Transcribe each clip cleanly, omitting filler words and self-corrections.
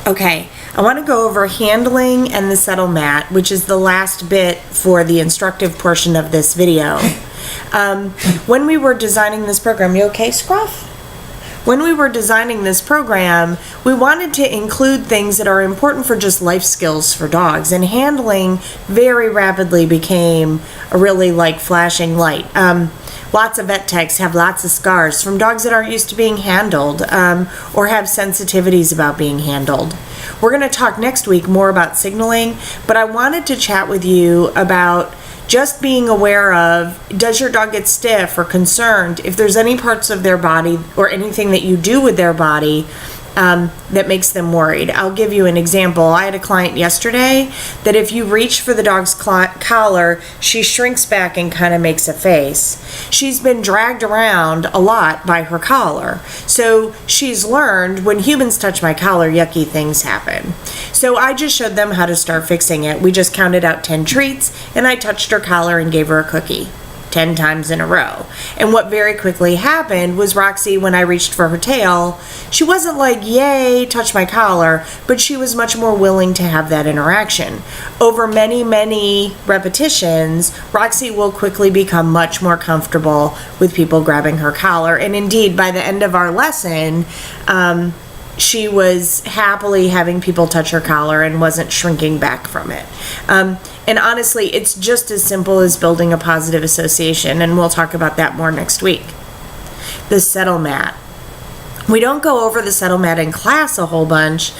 Okay, I want to go over handling and the settle mat, which is the last bit for the instructive portion of this video. When we were designing this program, you okay, Scruff? When we were designing this program, we wanted to include things that are important for just life skills for dogs, and handling very rapidly became a really flashing light. Lots of vet techs have lots of scars from dogs that aren't used to being handled or have sensitivities about being handled. We're going to talk next week more about signaling, but I wanted to chat with you about just being aware of, does your dog get stiff or concerned if there's any parts of their body or anything that you do with their body that makes them worried. I'll give you an example. I had a client yesterday that if you reach for the dog's collar, she shrinks back and kind of makes a face. She's been dragged around a lot by her collar. So she's learned, when humans touch my collar, yucky things happen. So I just showed them how to start fixing it. We just counted out 10 treats, and I touched her collar and gave her a cookie 10 times in a row. And what very quickly happened was Roxy, when I reached for her tail, she wasn't like, yay, touch my collar, but she was much more willing to have that interaction. Over many, many repetitions, Roxy will quickly become much more comfortable with people grabbing her collar. And indeed, by the end of our lesson, she was happily having people touch her collar and wasn't shrinking back from it. And honestly, it's just as simple as building a positive association, and we'll talk about that more next week. The settle mat. We don't go over the settle mat in class a whole bunch.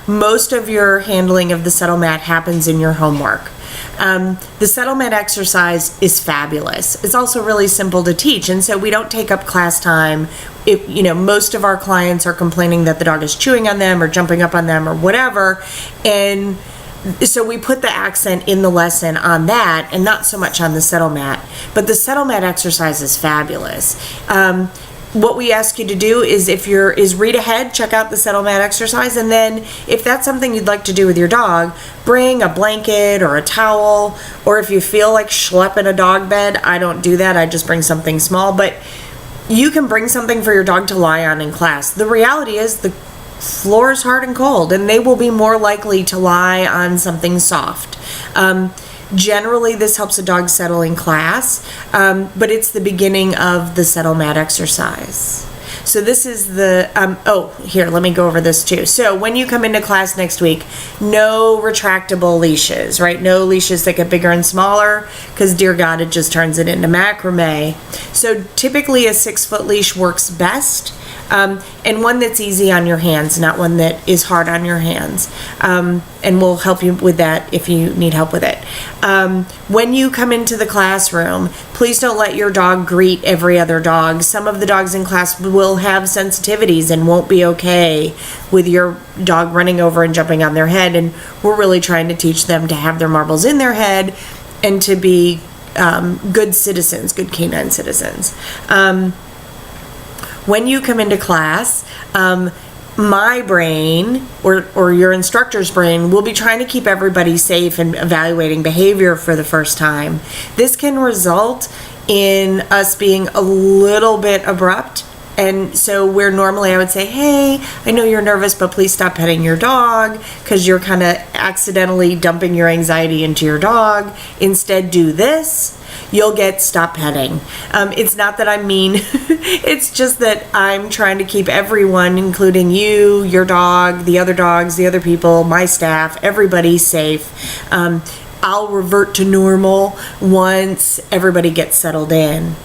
Most of your handling of the settle mat happens in your homework. The settle mat exercise is fabulous. It's also really simple to teach, and so we don't take up class time. If most of our clients are complaining that the dog is chewing on them or jumping up on them or whatever, and so we put the accent in the lesson on that and not so much on the settle mat. But the settle mat exercise is fabulous. What we ask you to do is read ahead, check out the settle mat exercise, and then if that's something you'd like to do with your dog, bring a blanket or a towel, or if you feel like schlepping a dog bed, I don't do that, I just bring something small, but you can bring something for your dog to lie on in class. The reality is the floor is hard and cold, and they will be more likely to lie on something soft. Generally, this helps a dog settle in class, but it's the beginning of the settle mat exercise. So this is the, here, let me go over this too. So when you come into class next week, no retractable leashes, right? No leashes that get bigger and smaller, because dear God, it just turns it into macrame. So typically a 6-foot leash works best. And one that's easy on your hands, not one that is hard on your hands. And we'll help you with that if you need help with it. When you come into the classroom, please don't let your dog greet every other dog. Some of the dogs in class will have sensitivities and won't be okay with your dog running over and jumping on their head. And we're really trying to teach them to have their marbles in their head and to be good citizens, good canine citizens. When you come into class, my brain or your instructor's brain will be trying to keep everybody safe and evaluating behavior for the first time. This can result in us being a little bit abrupt. And so where normally I would say, hey, I know you're nervous, but please stop petting your dog, because you're kind of accidentally dumping your anxiety into your dog. Instead, do this. You'll get stop petting. It's not that I'm mean. It's just that I'm trying to keep everyone, including you, your dog, the other dogs, the other people, my staff, everybody safe. I'll revert to normal once everybody gets settled in.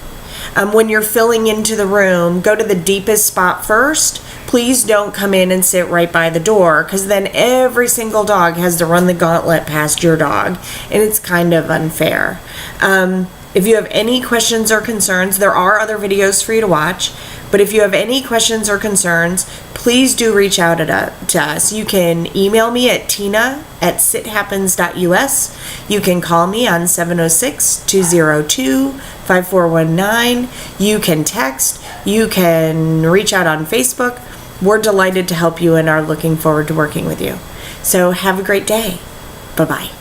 When you're filling into the room, go to the deepest spot first. Please don't come in and sit right by the door, because then every single dog has to run the gauntlet past your dog, and it's kind of unfair. If you have any questions or concerns, there are other videos for you to watch, but if you have any questions or concerns, please do reach out to us. You can email me at tina@sithappens.us. You can call me on 706-202-5419. You can text. You can reach out on Facebook. We're delighted to help you and are looking forward to working with you. So have a great day. Bye-bye.